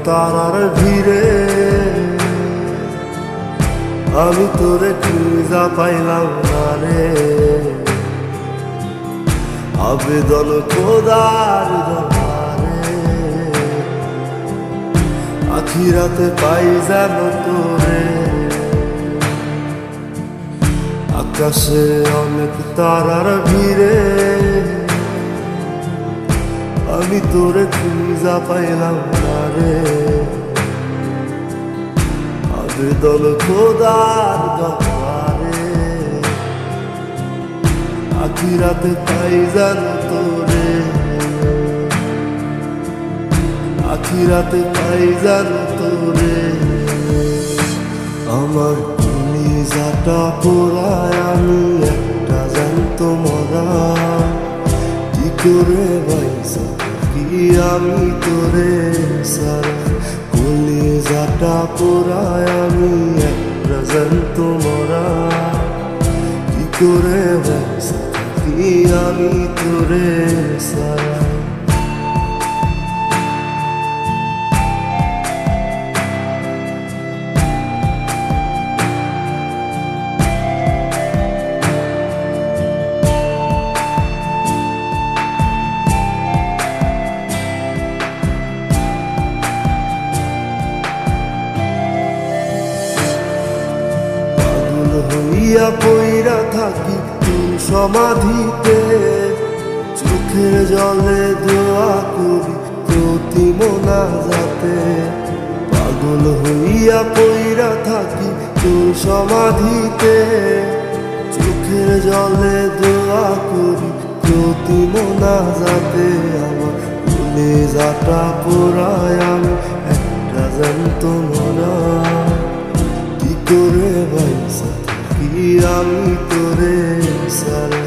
তারার ভিড়ে আমি তোরে খুঁজা পাইলাম না রে। আবেদন খোদার দরবারে আখিরাতে পাই যেন তোরে। আকাশে অনেক তারার ভিড়ে আমি তোরে খুঁজা পাইলাম না রে। আবেদন খোদার দরবারে আখিরাতে পাই যেন তোরে। আখিরাতে পাই যেন তোরে। আমার কলিজাটা পোড়ায় আমি একটা জ্যান্ত মরা। কি করে বাইসা থাকি আমি তোরে সারা। কলিজাটা পোড়ায় আমি একটা জ্যান্ত মরা। কি করে বাইসা থাকি আমি তোরে সারা। হইয়া পইরা থাকি তোর সমাধিতে। চোখের জলে দোয়া করি প্রতি মোনাজাতে। পাগল হইয়া পইরা থাকি তোর সমাধিতে। চোখের জলে দোয়া করি প্রতি মোনাজাতে। আমার কলিজাটা পোড়ায় আমি একটা জ্যান্ত মরা। কি করে বাইসা থাকি আমি তোরে সারা।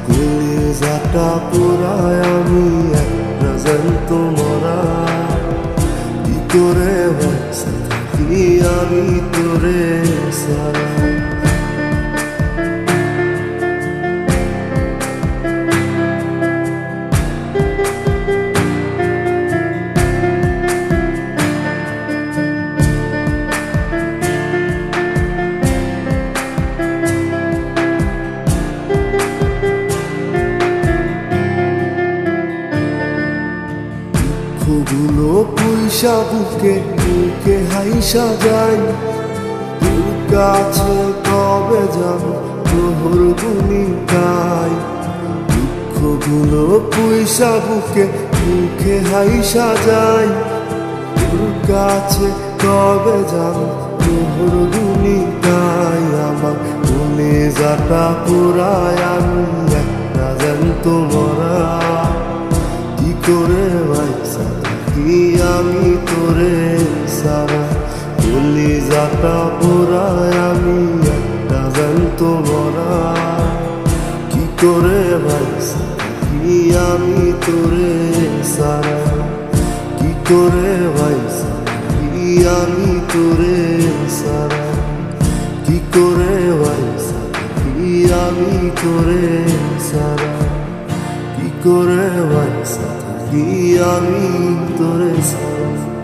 কলিজাটা পোড়ায় আমি একটা জ্যান্ত মরা। কি করে বাইসা থাকি আমি তোরে সারা। দুঃখগুলো পয়সা বুকে বুকে হাইসা যাই। তোর কাছে কবে যাব তোর ভূমিকায়। দুঃখগুলো পয়সা বুকে বুকে হাইসা যাই। তোর কাছে কবে যাব তোর ভূমিকায়। আমার কলিজাটা পোড়ায় আমি একটা জ্যান্ত মরা। কি করে বাইসা থাকি আমি তোরে সারা। কলিজাটা পোড়ায় আমি একটা জ্যান্ত মরা। কি করে বাইসা থাকি আমি তোরে সারা। কি করে বাইসা থাকি আমি তোরে সারা। কি করে বাইসা থাকি আমি তোরে সারা। কি করে বাইসা থাকি আমি তোরে সারা।